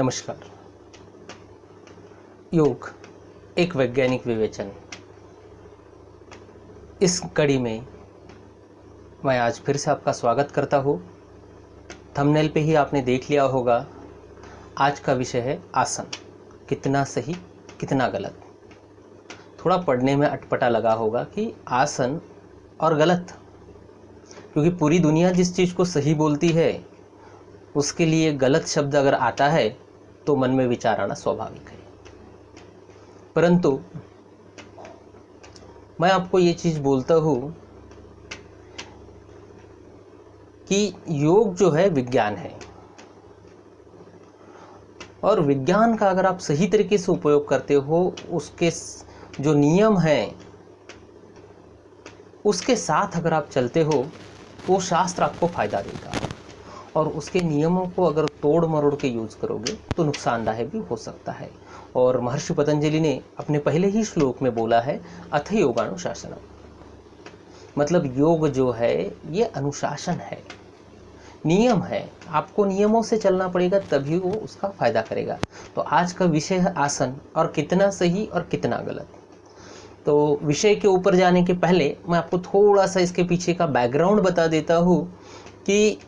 नमस्कार। योग एक वैज्ञानिक विवेचन, इस कड़ी में मैं आज फिर से आपका स्वागत करता हूँ। थंबनेल पे ही आपने देख लिया होगा, आज का विषय है आसन। कितना सही कितना गलत। थोड़ा पढ़ने में अटपटा लगा होगा कि आसन और गलत, क्योंकि पूरी दुनिया जिस चीज़ को सही बोलती है उसके लिए गलत शब्द अगर आता है तो मन में विचार आना स्वाभाविक है। परंतु मैं आपको ये चीज़ बोलता हूँ कि योग जो है विज्ञान है, और विज्ञान का अगर आप सही तरीके से उपयोग करते हो, उसके जो नियम हैं उसके साथ अगर आप चलते हो, वो शास्त्र आपको फायदा देगा। और उसके नियमों को अगर तोड़ मरोड़ के यूज करोगे तो नुकसानदायक भी हो सकता है। और महर्षि पतंजलि ने अपने पहले ही श्लोक में बोला है, अथ योगानुशासनम, मतलब योग जो है ये अनुशासन है, नियम है। आपको नियमों से चलना पड़ेगा, तभी वो उसका फायदा करेगा। तो आज का विषय है आसन, और कितना सही और कितना गलत। तो विषय के ऊपर जाने के पहले मैं आपको थोड़ा सा इसके पीछे का बैकग्राउंड बता देता हूँ कि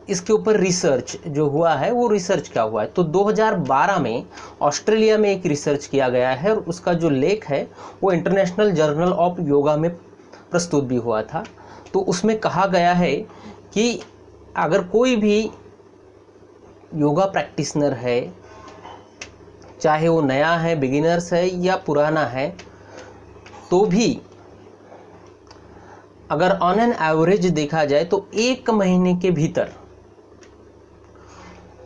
इसके ऊपर रिसर्च जो हुआ है वो रिसर्च क्या हुआ है। तो 2012 में ऑस्ट्रेलिया में एक रिसर्च किया गया है, और उसका जो लेख है वो इंटरनेशनल जर्नल ऑफ योगा में प्रस्तुत भी हुआ था। तो उसमें कहा गया है कि अगर कोई भी योगा प्रैक्टिशनर है, चाहे वो नया है, बिगिनर्स है या पुराना है, तो भी अगर ऑन एन एवरेज देखा जाए तो एक महीने के भीतर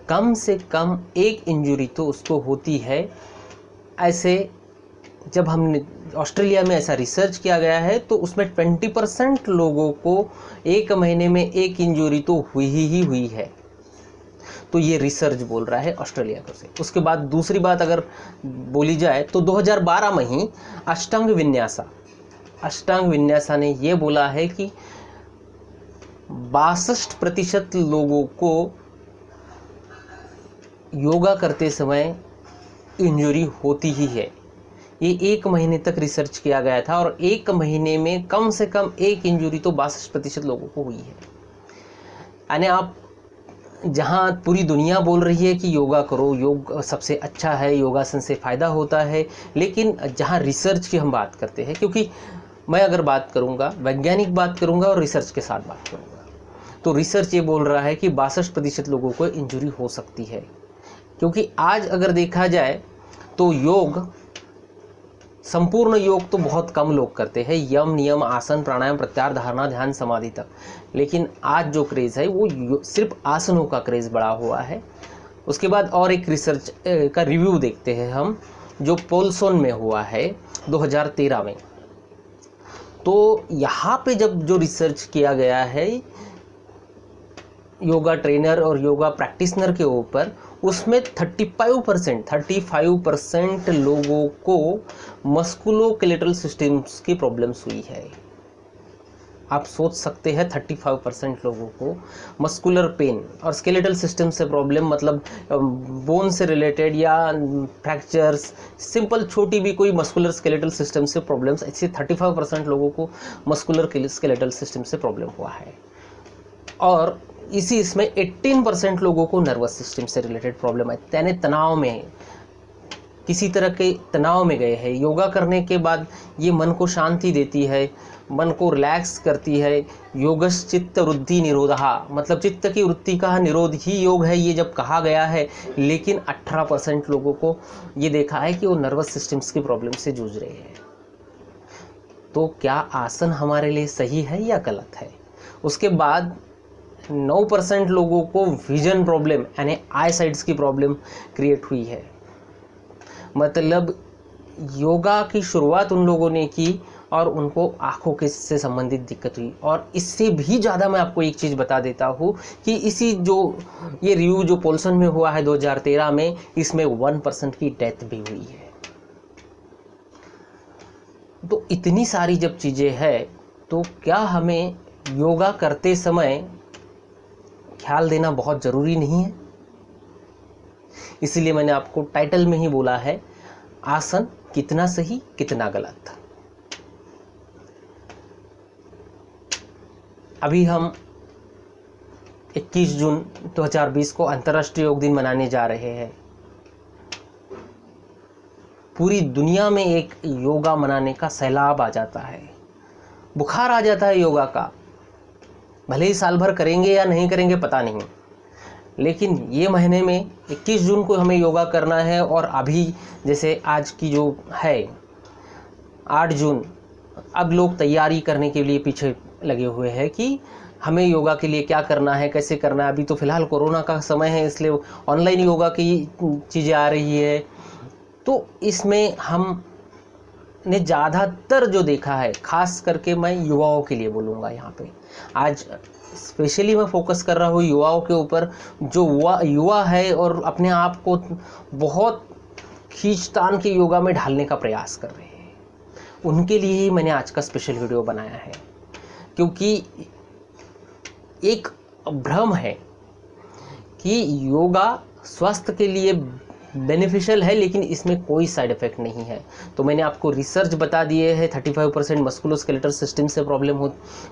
कम से कम एक इंजरी तो उसको होती है। ऐसे जब हमने ऑस्ट्रेलिया में ऐसा रिसर्च किया गया है तो उसमें 20% लोगों को एक महीने में एक इंजरी तो हुई ही हुई है। तो ये रिसर्च बोल रहा है ऑस्ट्रेलिया को से। उसके बाद दूसरी बात अगर बोली जाए तो 2012 में ही अष्टांग विन्यासा ने ये बोला है कि 62% लोगों को योगा करते समय इंजरी होती ही है। ये एक महीने तक रिसर्च किया गया था, और एक महीने में कम से कम एक इंजरी तो 62% लोगों को हुई है। यानी आप जहाँ पूरी दुनिया बोल रही है कि योगा करो, योग सबसे अच्छा है, योगासन से फ़ायदा होता है, लेकिन जहाँ रिसर्च की हम बात करते हैं, क्योंकि मैं अगर बात करूँगा, वैज्ञानिक बात करूँगा और रिसर्च के साथ बात करूँगा, तो रिसर्च ये बोल रहा है कि 62% लोगों को इंजरी हो सकती है। क्योंकि आज अगर देखा जाए तो योग, संपूर्ण योग तो बहुत कम लोग करते हैं, यम नियम आसन प्राणायाम प्रत्याहार धारणा ध्यान समाधि तक। लेकिन आज जो क्रेज़ है वो सिर्फ आसनों का क्रेज़ बढ़ा हुआ है। उसके बाद और एक रिसर्च का रिव्यू देखते हैं हम, जो पोल्सन में हुआ है 2013 में। तो यहाँ पे जब जो रिसर्च किया गया है योगा ट्रेनर और योगा प्रैक्टिशनर के ऊपर, उसमें 35% लोगों को मस्कुलोस्केलेटल सिस्टम्स की प्रॉब्लम्स हुई है। आप सोच सकते हैं 35% लोगों को मस्कुलर पेन और स्केलेटल सिस्टम से प्रॉब्लम, मतलब बोन से रिलेटेड या फ्रैक्चर्स, सिंपल छोटी भी कोई मस्कुलर स्केलेटल सिस्टम से प्रॉब्लम्स, ऐसे 35% लोगों को मस्कुलर स्केलेटल सिस्टम से प्रॉब्लम हुआ है। और इसमें 18% लोगों को नर्वस सिस्टम से रिलेटेड प्रॉब्लम है। यानी तनाव में, किसी तरह के तनाव में गए हैं। योगा करने के बाद ये मन को शांति देती है, मन को रिलैक्स करती है। योगश्च चित्त वृत्ति निरोधः, मतलब चित्त की वृत्ति का निरोध ही योग है, ये जब कहा गया है। लेकिन 18% लोगों को ये देखा है कि वो नर्वस सिस्टम्स की प्रॉब्लम से जूझ रहे हैं। तो क्या आसन हमारे लिए सही है या गलत है? उसके बाद 9% लोगों को विजन प्रॉब्लम यानी आई साइट्स की प्रॉब्लम क्रिएट हुई है। मतलब योगा की शुरुआत उन लोगों ने की और उनको आँखों के से संबंधित दिक्कत हुई। और इससे भी ज़्यादा मैं आपको एक चीज़ बता देता हूँ कि इसी जो ये रिव्यू जो पोल्सन में हुआ है 2013 में, इसमें 1% की डेथ भी हुई है। तो इतनी सारी जब चीज़ें हैं, तो क्या हमें योगा करते समय ख्याल देना बहुत ज़रूरी नहीं है? इसीलिए मैंने आपको टाइटल में ही बोला है, आसन कितना सही कितना गलत। अभी हम 21 जून 2020 को अंतर्राष्ट्रीय योग दिन मनाने जा रहे हैं। पूरी दुनिया में एक योगा मनाने का सैलाब आ जाता है, बुखार आ जाता है योगा का। भले ही साल भर करेंगे या नहीं करेंगे पता नहीं, लेकिन ये महीने में 21 जून को हमें योगा करना है। और अभी जैसे आज की जो है 8 जून, अब लोग तैयारी करने के लिए पीछे लगे हुए हैं कि हमें योगा के लिए क्या करना है, कैसे करना है। अभी तो फिलहाल कोरोना का समय है, इसलिए ऑनलाइन योगा की चीज़ें आ रही है। तो इसमें हमने ज़्यादातर जो देखा है, खास करके मैं युवाओं के लिए बोलूँगा यहाँ पे, आज स्पेशली मैं फोकस कर रहा हूँ युवाओं के ऊपर। जो युवा है और अपने आप को बहुत खींचतान के योगा में ढालने का प्रयास कर रहे हैं, उनके लिए ही मैंने आज का स्पेशल वीडियो बनाया है। क्योंकि एक भ्रम है कि योगा स्वास्थ्य के लिए बेनिफिशियल है, लेकिन इसमें कोई साइड इफ़ेक्ट नहीं है। तो मैंने आपको रिसर्च बता दिए हैं। 35% मस्कुलोस्केलेटल सिस्टम से प्रॉब्लम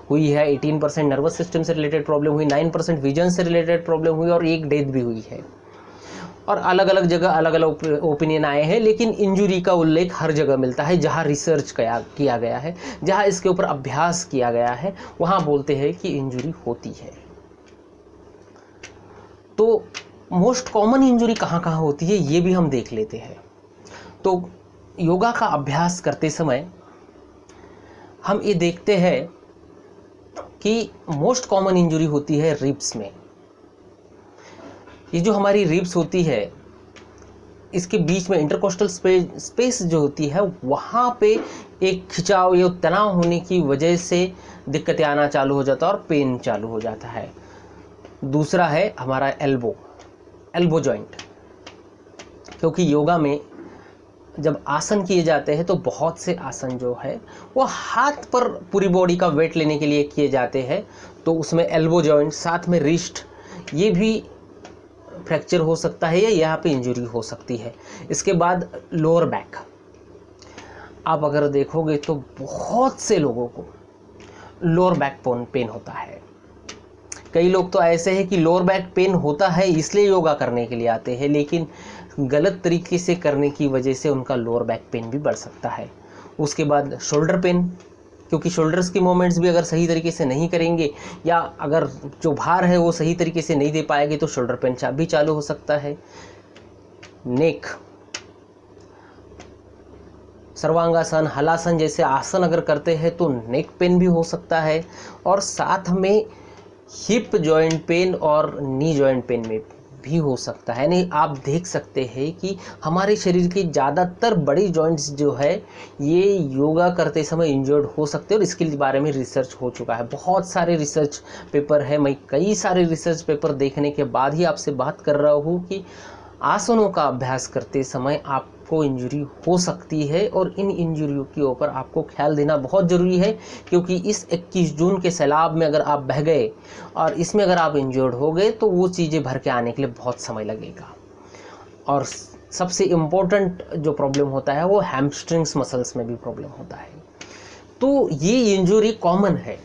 हुई है, 18% नर्वस सिस्टम से रिलेटेड प्रॉब्लम हुई, 9% विजन से रिलेटेड प्रॉब्लम हुई और 1 डेथ भी हुई है। और अलग अलग जगह अलग अलग ओपिनियन आए हैं, लेकिन इंजुरी का उल्लेख हर जगह मिलता है। जहाँ रिसर्च किया गया है, जहाँ इसके ऊपर अभ्यास किया गया है, वहाँ बोलते हैं कि इंजुरी होती है। तो मोस्ट कॉमन इंजुरी कहाँ कहाँ होती है ये भी हम देख लेते हैं। तो योगा का अभ्यास करते समय हम ये देखते हैं कि मोस्ट कॉमन इंजुरी होती है रिब्स में। ये जो हमारी रिब्स होती है, इसके बीच में इंटरकोस्टल स्पेस जो होती है, वहाँ पे एक खिंचाव या तनाव होने की वजह से दिक्कतें आना चालू हो जाता है और पेन चालू हो जाता है। दूसरा है हमारा एल्बो जॉइंट। क्योंकि योगा में जब आसन किए जाते हैं तो बहुत से आसन जो है वो हाथ पर पूरी बॉडी का वेट लेने के लिए किए जाते हैं। तो उसमें एल्बो जॉइंट, साथ में रिस्ट, ये भी फ्रैक्चर हो सकता है या यहाँ पे इंजरी हो सकती है। इसके बाद लोअर बैक, आप अगर देखोगे तो बहुत से लोगों को लोअर बैक पेन होता है। कई लोग तो ऐसे हैं कि लोअर बैक पेन होता है इसलिए योगा करने के लिए आते हैं, लेकिन गलत तरीके से करने की वजह से उनका लोअर बैक पेन भी बढ़ सकता है। उसके बाद शोल्डर पेन, क्योंकि शोल्डर्स की मूवमेंट्स भी अगर सही तरीके से नहीं करेंगे या अगर जो भार है वो सही तरीके से नहीं दे पाएंगे तो शोल्डर पेन भी चालू हो सकता है। नेक, सर्वांगासन, हलासन जैसे आसन अगर करते हैं तो नेक पेन भी हो सकता है। और साथ में हिप जॉइंट पेन और नी जॉइंट पेन में भी हो सकता है। यानी आप देख सकते हैं कि हमारे शरीर के ज़्यादातर बड़ी जॉइंट्स जो है ये योगा करते समय इंजर्ड हो सकते हैं और इसके बारे में रिसर्च हो चुका है। बहुत सारे रिसर्च पेपर है। मैं कई सारे रिसर्च पेपर देखने के बाद ही आपसे बात कर रहा हूँ कि आसनों का अभ्यास करते समय आपको इंजरी हो सकती है और इन इंजरियों के ऊपर आपको ख्याल देना बहुत ज़रूरी है। क्योंकि इस 21 जून के सैलाब में अगर आप बह गए और इसमें अगर आप इंजर्ड हो गए तो वो चीज़ें भर के आने के लिए बहुत समय लगेगा। और सबसे इम्पोर्टेंट जो प्रॉब्लम होता है वो हैमस्ट्रिंग्स मसल्स में भी प्रॉब्लम होता है। तो ये इंजरी कॉमन है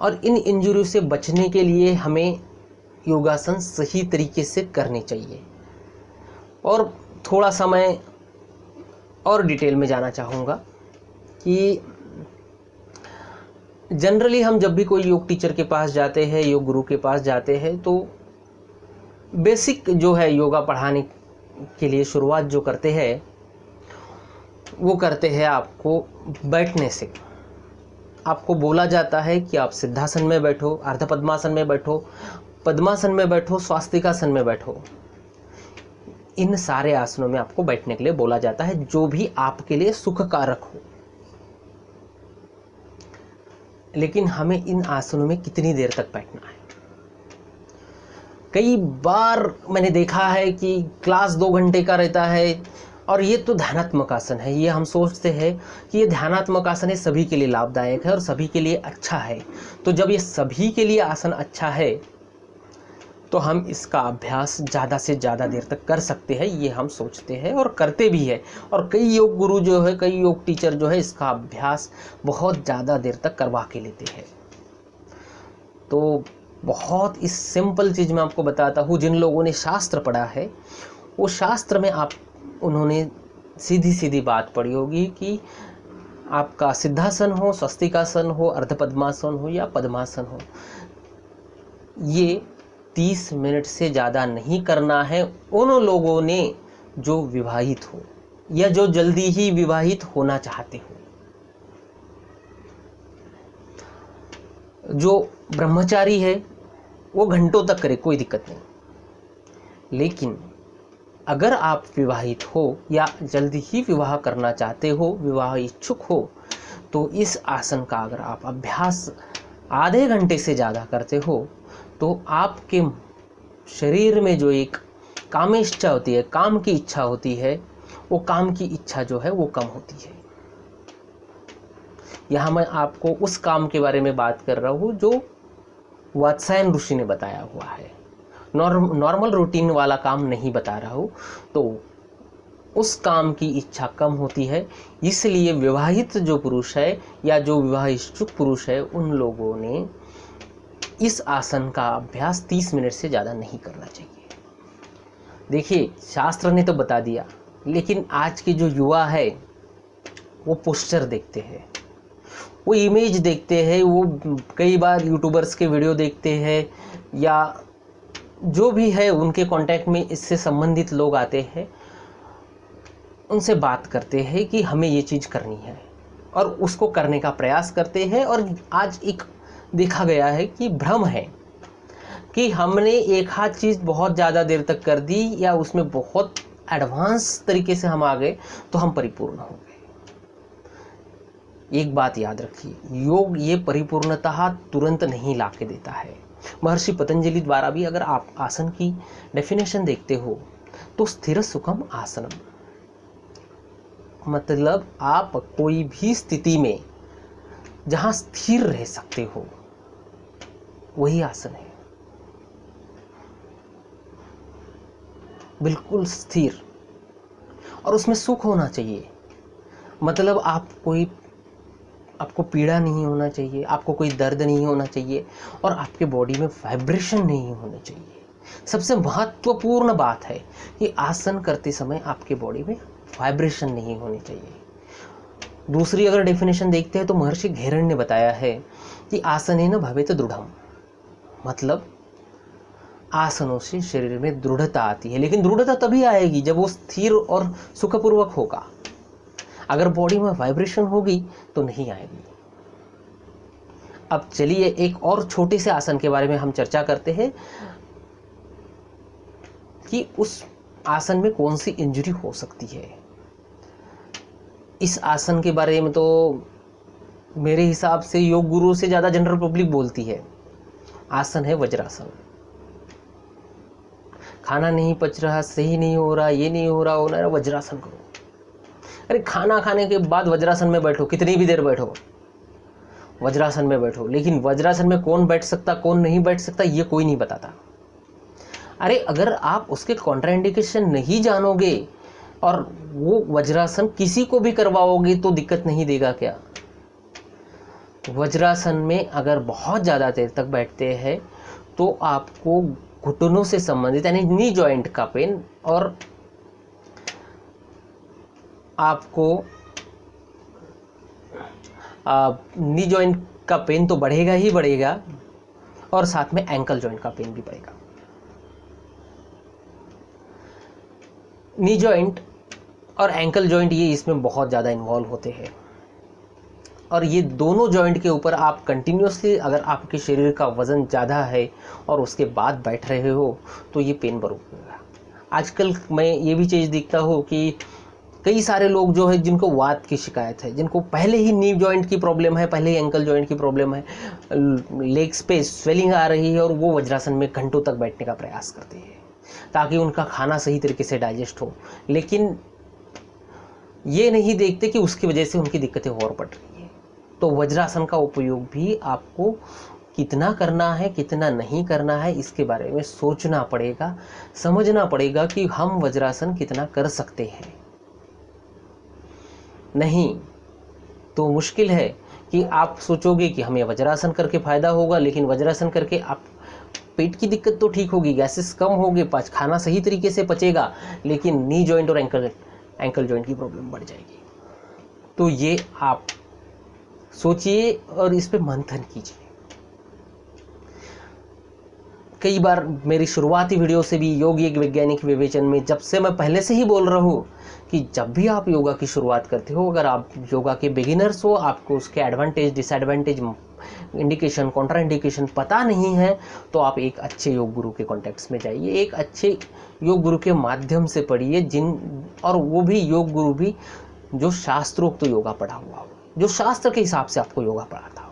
और इन इंजरी से बचने के लिए हमें योगासन सही तरीके से करने चाहिए। और थोड़ा सा मैं और डिटेल में जाना चाहूँगा कि जनरली हम जब भी कोई योग टीचर के पास जाते हैं, योग गुरु के पास जाते हैं, तो बेसिक जो है योगा पढ़ाने के लिए शुरुआत जो करते हैं वो करते हैं आपको बैठने से। आपको बोला जाता है कि आप सिद्धासन में बैठो, अर्ध पद्मासन में बैठो, पद्मासन में बैठो, स्वास्तिकासन में बैठो। इन सारे आसनों में आपको बैठने के लिए बोला जाता है जो भी आपके लिए सुखकारक हो। लेकिन हमें इन आसनों में कितनी देर तक बैठना है? कई बार मैंने देखा है कि क्लास 2 घंटे का रहता है और ये तो ध्यानात्मक आसन है। ये हम सोचते हैं कि ये ध्यानात्मक आसन है, सभी के लिए लाभदायक है और सभी के लिए अच्छा है। तो जब ये सभी के लिए आसन अच्छा है तो हम इसका अभ्यास ज़्यादा से ज़्यादा देर तक कर सकते हैं, ये हम सोचते हैं और करते भी हैं। और कई योग गुरु जो है, कई योग टीचर जो है, इसका अभ्यास बहुत ज़्यादा देर तक करवा के लेते हैं। तो बहुत इस सिंपल चीज़ में आपको बताता हूँ, जिन लोगों ने शास्त्र पढ़ा है वो शास्त्र में उन्होंने सीधी सीधी बात पढ़ी होगी कि आपका सिद्धासन हो, स्वस्तिकासन हो, अर्धपद्मासन हो या पद्मासन हो, ये 30 मिनट से ज़्यादा नहीं करना है उन लोगों ने जो विवाहित हो या जो जल्दी ही विवाहित होना चाहते हो। जो ब्रह्मचारी है वो घंटों तक करे, कोई दिक्कत नहीं। लेकिन अगर आप विवाहित हो या जल्दी ही विवाह करना चाहते हो, विवाह इच्छुक हो, तो इस आसन का अगर आप अभ्यास आधे घंटे से ज़्यादा करते हो तो आपके शरीर में जो एक कामेच्छा होती है, काम की इच्छा होती है, वो काम की इच्छा जो है वो कम होती है। यहाँ मैं आपको उस काम के बारे में बात कर रहा हूँ जो वात्सायन ऋषि ने बताया हुआ है, नॉर्मल रूटीन वाला काम नहीं बता रहा हूँ। तो उस काम की इच्छा कम होती है, इसलिए विवाहित जो पुरुष है या जो विवाह इच्छुक पुरुष है, उन लोगों ने इस आसन का अभ्यास 30 मिनट से ज़्यादा नहीं करना चाहिए। देखिए, शास्त्र ने तो बता दिया, लेकिन आज के जो युवा है वो पोस्चर देखते हैं, वो इमेज देखते हैं, वो कई बार यूट्यूबर्स के वीडियो देखते हैं या जो भी है उनके कांटेक्ट में इससे संबंधित लोग आते हैं, उनसे बात करते हैं कि हमें ये चीज़ करनी है और उसको करने का प्रयास करते हैं। और आज एक देखा गया है कि भ्रम है कि हमने एक हाथ चीज़ बहुत ज़्यादा देर तक कर दी या उसमें बहुत एडवांस तरीके से हम आ गए तो हम परिपूर्ण हो गए। एक बात याद रखिए, योग ये परिपूर्णता तुरंत नहीं ला के देता है। महर्षि पतंजलि द्वारा भी अगर आप आसन की डेफिनेशन देखते हो तो स्थिर सुखम आसनम, मतलब आप कोई भी स्थिति में जहां स्थिर रह सकते हो वही आसन है, बिल्कुल स्थिर, और उसमें सुख होना चाहिए। मतलब आपको पीड़ा नहीं होना चाहिए, आपको कोई दर्द नहीं होना चाहिए और आपके बॉडी में वाइब्रेशन नहीं होने चाहिए। सबसे महत्वपूर्ण बात है कि आसन करते समय आपके बॉडी में वाइब्रेशन नहीं होनी चाहिए। दूसरी अगर डेफिनेशन देखते हैं तो महर्षि घेरण ने बताया है कि आसनेन भवेत दृढ़म, मतलब आसनों से शरीर में दृढ़ता आती है। लेकिन दृढ़ता तभी आएगी जब वो स्थिर और सुखपूर्वक होगा। अगर बॉडी में वाइब्रेशन होगी तो नहीं आएगी। अब चलिए एक और छोटे से आसन के बारे में हम चर्चा करते हैं कि उस आसन में कौन सी इंजरी हो सकती है। इस आसन के बारे में तो मेरे हिसाब से योग गुरु से ज़्यादा जनरल पब्लिक बोलती है। आसन है वज्रासन। खाना नहीं पच रहा, सही नहीं हो रहा, ये नहीं हो रहा, होना है, वज्रासन करो। अरे खाना खाने के बाद वज्रासन में बैठो, कितनी भी देर बैठो वज्रासन में बैठो, लेकिन वज्रासन में कौन बैठ सकता कौन नहीं बैठ सकता ये कोई नहीं बताता। अरे अगर आप उसके कॉन्ट्राइंडिकेशन नहीं जानोगे और वो वज्रासन किसी को भी करवाओगे तो दिक्कत नहीं देगा क्या? वज्रासन में अगर बहुत ज़्यादा देर तक बैठते हैं तो आपको घुटनों से संबंधित यानी नी जॉइंट का पेन और आपको नी जॉइंट का पेन तो बढ़ेगा ही बढ़ेगा और साथ में एंकल जॉइंट का पेन भी बढ़ेगा। नी जॉइंट और एंकल जॉइंट ये इसमें बहुत ज़्यादा इन्वॉल्व होते हैं और ये दोनों जॉइंट के ऊपर आप कंटिन्यूसली अगर आपके शरीर का वज़न ज़्यादा है और उसके बाद बैठ रहे हो तो ये पेन बढ़ेगा। आजकल मैं ये भी चीज़ देखता हूँ कि कई सारे लोग जो है जिनको वात की शिकायत है, जिनको पहले ही नी जॉइंट की प्रॉब्लम है, पहले ही एंकल जॉइंट की प्रॉब्लम है, लेग्स पे स्वेलिंग आ रही है और वो वज्रासन में घंटों तक बैठने का प्रयास करते हैं ताकि उनका खाना सही तरीके से डाइजेस्ट हो, लेकिन ये नहीं देखते कि उसकी वजह से उनकी दिक्कतें और बढ़ रही है। तो वज्रासन का उपयोग भी आपको कितना करना है कितना नहीं करना है इसके बारे में सोचना पड़ेगा, समझना पड़ेगा कि हम वज्रासन कितना कर सकते हैं। नहीं तो मुश्किल है कि आप सोचोगे कि हमें वज्रासन करके फ़ायदा होगा, लेकिन वज्रासन करके आप पेट की दिक्कत तो ठीक होगी, गैसेस कम होंगे, खाना सही तरीके से पचेगा, लेकिन नी जॉइंट और एंकल जॉइंट की प्रॉब्लम बढ़ जाएगी। तो ये आप सोचिए और इस पे मंथन कीजिए। कई बार मेरी शुरुआती वीडियो से भी योग एक वैज्ञानिक विवेचन में जब से मैं पहले से ही बोल रहा हूँ कि जब भी आप योगा की शुरुआत करते हो, अगर आप योगा के बिगिनर्स हो, आपको उसके advantage disadvantage indication Contra indication पता नहीं है, तो आप एक अच्छे योग गुरु के कॉन्टेक्ट्स में जाइए, एक अच्छे योग गुरु के माध्यम से पढ़िए, और वो भी योग गुरु भी जो शास्त्रोक्त तो योगा पढ़ा हुआ हो, जो शास्त्र के हिसाब से आपको योगा पढ़ाता हो।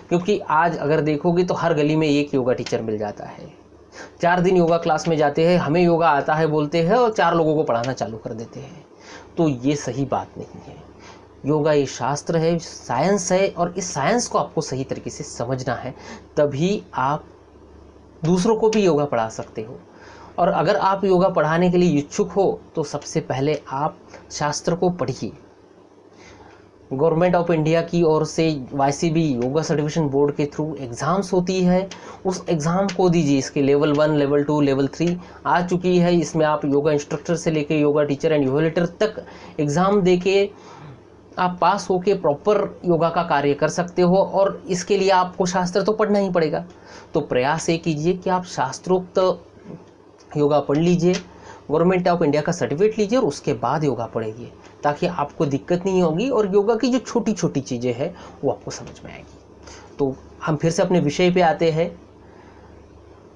क्योंकि आज अगर देखोगे तो हर गली में एक योगा टीचर मिल जाता है, 4 दिन योगा क्लास में जाते हैं, हमें योगा आता है बोलते हैं और 4 लोगों को पढ़ाना चालू कर देते हैं। तो ये सही बात नहीं है। योगा ये शास्त्र है, साइंस है, और इस साइंस को आपको सही तरीके से समझना है, तभी आप दूसरों को भी योगा पढ़ा सकते हो। और अगर आप योगा पढ़ाने के लिए इच्छुक हो तो सबसे पहले आप शास्त्र को पढ़िए। गवर्नमेंट ऑफ इंडिया की ओर से YCB योगा सर्टिफिकेशन बोर्ड के थ्रू एग्ज़ाम्स होती है, उस एग्ज़ाम को दीजिए। इसके लेवल 1, लेवल 2, लेवल 3 आ चुकी है। इसमें आप योगा इंस्ट्रक्टर से लेके योगा टीचर एंड इवैल्यूएटर तक एग्ज़ाम देके आप पास होके प्रॉपर योगा का कार्य कर सकते हो। और इसके लिए आपको शास्त्र तो पढ़ना ही पड़ेगा। तो प्रयास ये कीजिए कि आप शास्त्रोक्त योगा पढ़ लीजिए, गवर्नमेंट ऑफ इंडिया का सर्टिफिकेट लीजिए और उसके बाद योगा पढ़िए, ताकि आपको दिक्कत नहीं होगी और योगा की जो छोटी छोटी चीज़ें हैं वो आपको समझ में आएगी। तो हम फिर से अपने विषय पे आते हैं,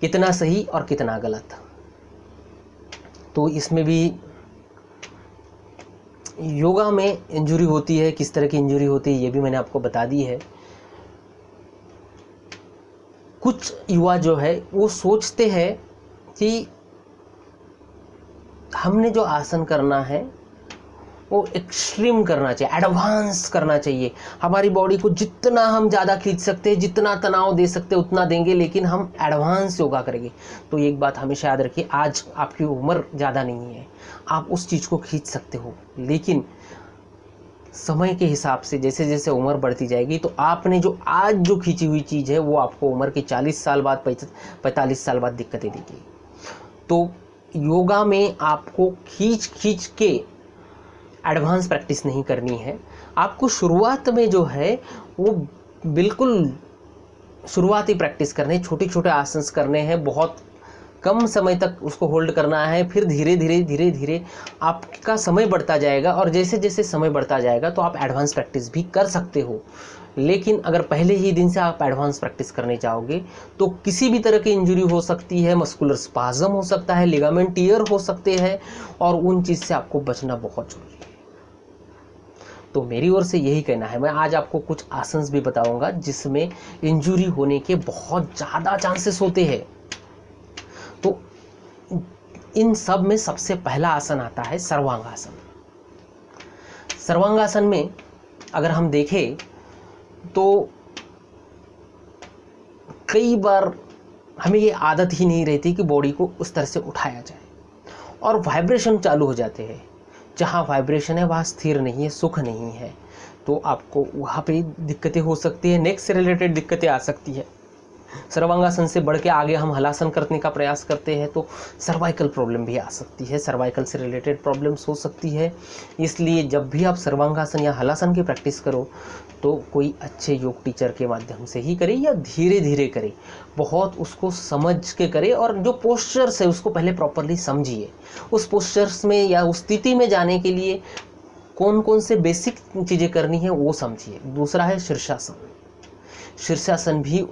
कितना सही और कितना गलत। तो इसमें भी योगा में इंजरी होती है, किस तरह की इंजरी होती है ये भी मैंने आपको बता दी है। कुछ युवा जो है वो सोचते हैं कि हमने जो आसन करना है वो एक्सट्रीम करना चाहिए, एडवांस करना चाहिए। हमारी बॉडी को जितना हम ज़्यादा खींच सकते हैं, जितना तनाव दे सकते हैं उतना देंगे, लेकिन हम एडवांस योगा करेंगे। तो एक बात हमेशा याद रखिए, आज आपकी उम्र ज़्यादा नहीं है, आप उस चीज़ को खींच सकते हो, लेकिन समय के हिसाब से जैसे जैसे उम्र बढ़ती जाएगी तो आपने जो आज जो खींची हुई चीज़ है वो आपको उम्र के 40 साल बाद 45 साल बाद दिक्कतें देगी। तो योगा में आपको खींच के एडवांस प्रैक्टिस नहीं करनी है। आपको शुरुआत में जो है वो बिल्कुल शुरुआती प्रैक्टिस करनी है, छोटे छोटे आसन करने हैं, बहुत कम समय तक उसको होल्ड करना है। फिर धीरे धीरे आपका समय बढ़ता जाएगा, और जैसे जैसे समय बढ़ता जाएगा तो आप एडवांस प्रैक्टिस भी कर सकते हो। लेकिन अगर पहले ही दिन से आप एडवांस प्रैक्टिस करने जाओगे तो किसी भी तरह की इंजरी हो सकती है, मस्कुलर स्पाज्म हो सकता है, लिगामेंट टियर हो सकते हैं, और उन चीज़ से आपको बचना बहुत जरूरी है। तो मेरी ओर से यही कहना है। मैं आज आपको कुछ आसन्स भी बताऊंगा जिसमें इंजरी होने के बहुत ज़्यादा चांसेस होते हैं। तो इन सब में सबसे पहला आसन आता है सर्वांगासन। सर्वांगासन में अगर हम देखें तो कई बार हमें ये आदत ही नहीं रहती कि बॉडी को उस तरह से उठाया जाए, और वाइब्रेशन चालू हो जाते हैं। जहाँ वाइब्रेशन है वहाँ स्थिर नहीं है, सुख नहीं है, तो आपको वहाँ पे दिक्कतें हो सकती है, नेक से रिलेटेड दिक्कतें आ सकती है। सर्वांगासन से बढ़ के आगे हम हलासन करने का प्रयास करते हैं तो सर्वाइकल प्रॉब्लम भी आ सकती है, सर्वाइकल से रिलेटेड प्रॉब्लम्स हो सकती है। इसलिए जब भी आप सर्वांगासन या हलासन की प्रैक्टिस करो तो कोई अच्छे योग टीचर के माध्यम से ही करें, या धीरे धीरे करें, बहुत उसको समझ के करें। और जो पोस्चर्स है उसको पहले प्रॉपरली समझिए। उस पोस्चर्स में या उस स्थिति में जाने के लिए कौन कौन से बेसिक चीज़ें करनी है वो समझिए। दूसरा है शीर्षासन। शीर्षासन भी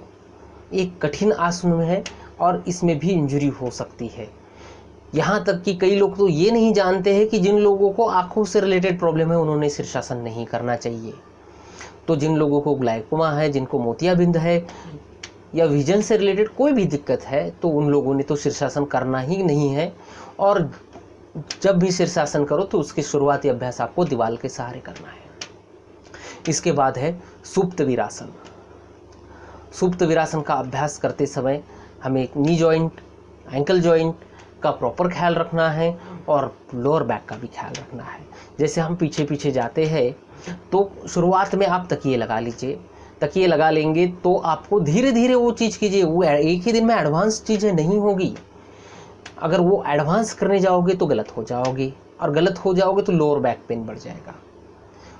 एक कठिन आसन है और इसमें भी इंजरी हो सकती है। यहाँ तक कि कई लोग तो ये नहीं जानते हैं कि जिन लोगों को आँखों से रिलेटेड प्रॉब्लम है उन्होंने शीर्षासन नहीं करना चाहिए। तो जिन लोगों को ग्लाइकोमा है, जिनको मोतियाबिंद है, या विजन से रिलेटेड कोई भी दिक्कत है, तो उन लोगों ने तो शीर्षासन करना ही नहीं है। और जब भी शीर्षासन करो तो उसके शुरुआती अभ्यास आपको दीवार के सहारे करना है। इसके बाद है सुप्त वीरासन। सुप्त वीरासन का अभ्यास करते समय हमें नी जॉइंट, एंकल जॉइंट का प्रॉपर ख्याल रखना है और लोअर बैक का भी ख्याल रखना है। जैसे हम पीछे पीछे जाते हैं तो शुरुआत में आप तकिए लगा लीजिए, तकिए लगा लेंगे तो आपको धीरे धीरे वो चीज़ कीजिए, वो एक ही दिन में एडवांस चीज़ें नहीं होगी। अगर वो एडवांस करने जाओगे तो गलत हो जाओगे, और गलत हो जाओगे तो लोअर बैक पेन बढ़ जाएगा।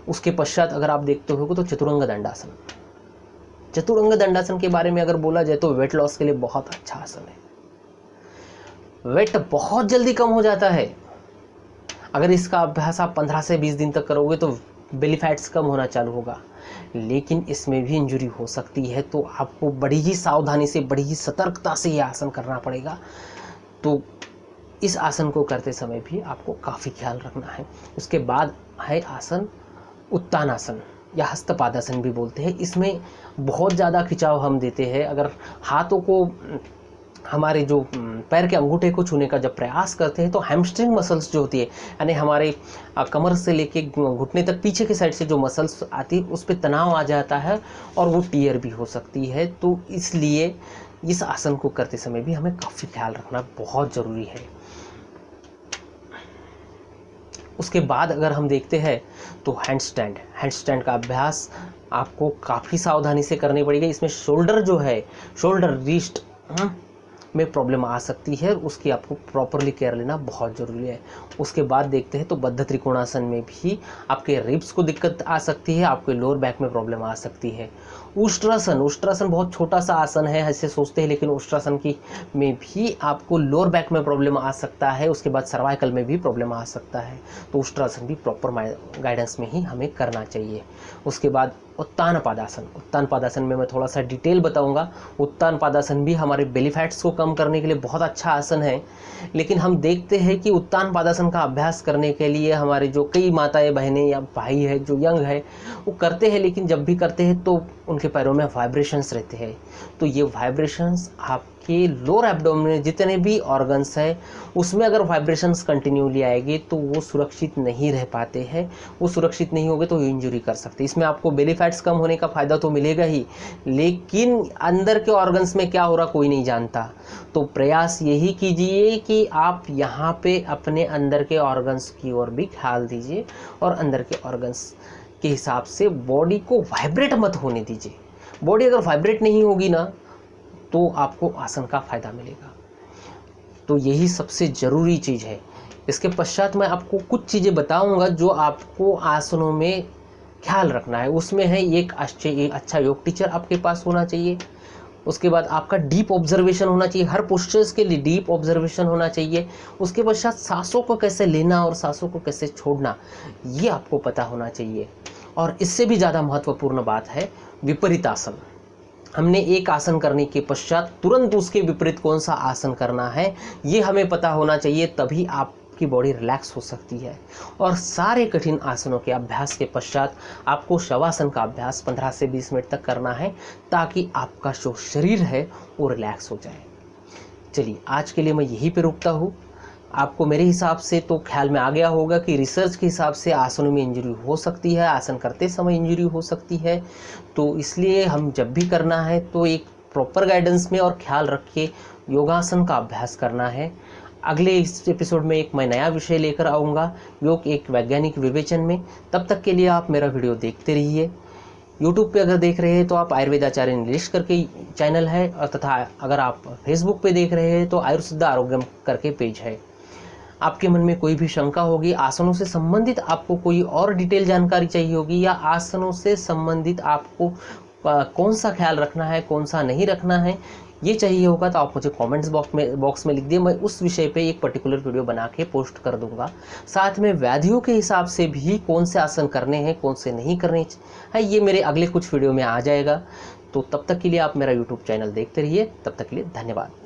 उसके पश्चात अगर आप देखते हो तो चतुरंग दंडासन, चतुरंग दंडासन के बारे में अगर बोला जाए तो वेट लॉस के लिए बहुत अच्छा आसन है। वेट बहुत जल्दी कम हो जाता है। अगर इसका अभ्यास आप 15 से 20 दिन तक करोगे तो बेली फैट्स कम होना चालू होगा, लेकिन इसमें भी इंजरी हो सकती है। तो आपको बड़ी ही सावधानी से, बड़ी ही सतर्कता से ये आसन करना पड़ेगा। तो इस आसन को करते समय भी आपको काफ़ी ख्याल रखना है। उसके बाद है आसन उत्तानासन या हस्तपादासन भी बोलते हैं। इसमें बहुत ज़्यादा खिंचाव हम देते हैं। अगर हाथों को, हमारे जो पैर के अंगूठे को छूने का जब प्रयास करते हैं तो हैमस्ट्रिंग मसल्स जो होती है, यानी हमारे कमर से लेके घुटने तक पीछे के साइड से जो मसल्स आती है उस पर तनाव आ जाता है और वो टीयर भी हो सकती है। तो इसलिए इस आसन को करते समय भी हमें काफ़ी ख्याल रखना बहुत ज़रूरी है। उसके बाद अगर हम देखते हैं तो हैंड स्टैंड का अभ्यास आपको काफ़ी सावधानी से करनी पड़ेगी। इसमें शोल्डर जो है, शोल्डर रिस्ट में प्रॉब्लम आ सकती है, उसकी आपको प्रॉपरली केयर लेना बहुत ज़रूरी है। उसके बाद देखते हैं तो बद्ध त्रिकोणासन में भी आपके रिब्स को दिक्कत आ सकती है, आपके लोअर बैक में प्रॉब्लम आ सकती है। उष्ट्रासन बहुत छोटा सा आसन है, ऐसे सोचते हैं, लेकिन उष्ट्रासन की में भी आपको लोअर बैक में प्रॉब्लम आ सकता है। उसके बाद सर्वाइकल में भी प्रॉब्लम आ सकता है। तो उष्ट्रासन भी प्रॉपर गाइडेंस में ही हमें करना चाहिए। उसके बाद उत्तान पादासन में मैं थोड़ा सा डिटेल बताऊंगा। उत्तान पादासन भी हमारे बेली फैट्स को कम करने के लिए बहुत अच्छा आसन है, लेकिन हम देखते हैं कि उत्तान पादासन का अभ्यास करने के लिए हमारे जो कई माताएं, बहनें या भाई है जो यंग है वो करते हैं, लेकिन जब भी करते हैं तो उनके पैरों में वाइब्रेशंस रहते हैं। तो ये वाइब्रेशंस आपके लोअर एब्डोमेन जितने भी ऑर्गन्स है उसमें अगर वाइब्रेशंस कंटिन्यूली आएगी तो वो सुरक्षित नहीं रह पाते हैं। वो सुरक्षित नहीं होंगे तो इंजरी कर सकते हैं। इसमें आपको बेली फैट्स कम होने का फ़ायदा तो मिलेगा ही, लेकिन अंदर के ऑर्गन्स में क्या हो रहा कोई नहीं जानता। तो प्रयास यही कीजिए कि आप यहाँ पे अपने अंदर के ऑर्गन्स की ओर भी ख्याल दीजिए और अंदर के ऑर्गन्स के हिसाब से बॉडी को वाइब्रेट मत होने दीजिए। बॉडी अगर वाइब्रेट नहीं होगी ना तो आपको आसन का फ़ायदा मिलेगा। तो यही सबसे ज़रूरी चीज़ है। इसके पश्चात मैं आपको कुछ चीज़ें बताऊंगा जो आपको आसनों में ख्याल रखना है। उसमें है एक अच्छा योग टीचर आपके पास होना चाहिए। उसके बाद आपका डीप ऑब्जर्वेशन होना चाहिए, हर पोस्चर्स के लिए डीप ऑब्जर्वेशन होना चाहिए। उसके पश्चात सांसों को कैसे लेना और सांसों को कैसे छोड़ना ये आपको पता होना चाहिए। और इससे भी ज़्यादा महत्वपूर्ण बात है विपरीत आसन। हमने एक आसन करने के पश्चात तुरंत उसके विपरीत कौन सा आसन करना है ये हमें पता होना चाहिए, तभी आपकी बॉडी रिलैक्स हो सकती है। और सारे कठिन आसनों के अभ्यास के पश्चात आपको शवासन का अभ्यास 15 से 20 मिनट तक करना है, ताकि आपका जो शरीर है वो रिलैक्स हो जाए। चलिए आज के लिए मैं यहीं पे रुकता हूँ। आपको मेरे हिसाब से तो ख्याल में आ गया होगा कि रिसर्च के हिसाब से आसनों में इंजरी हो सकती है, आसन करते समय इंजरी हो सकती है। तो इसलिए हम जब भी करना है तो एक प्रॉपर गाइडेंस में और ख्याल रख के योगासन का अभ्यास करना है। अगले इस एपिसोड में एक मैं नया विषय लेकर आऊँगा, योग एक वैज्ञानिक विवेचन में। तब तक के लिए आप मेरा वीडियो देखते रहिए। यूट्यूब पे अगर देख रहे हैं तो आप आयुर्वेदाचार्य इंग्लिश करके चैनल है, और तथा अगर आप फेसबुक पे देख रहे हैं तो आयुर्सिद्ध आरोग्यम करके पेज है। आपके मन में कोई भी शंका होगी, आसनों से संबंधित आपको कोई और डिटेल जानकारी चाहिए होगी, या आसनों से संबंधित आपको कौन सा ख्याल रखना है, कौन सा नहीं रखना है, ये चाहिए होगा, तो आप मुझे कमेंट्स बॉक्स में लिख दिए। मैं उस विषय पे एक पर्टिकुलर वीडियो बना के पोस्ट कर दूंगा। साथ में व्याधियों के हिसाब से भी कौन से आसन करने हैं, कौन से नहीं करने हैं, ये मेरे अगले कुछ वीडियो में आ जाएगा। तो तब तक के लिए आप मेरा यूट्यूब चैनल देखते रहिए। तब तक के लिए धन्यवाद।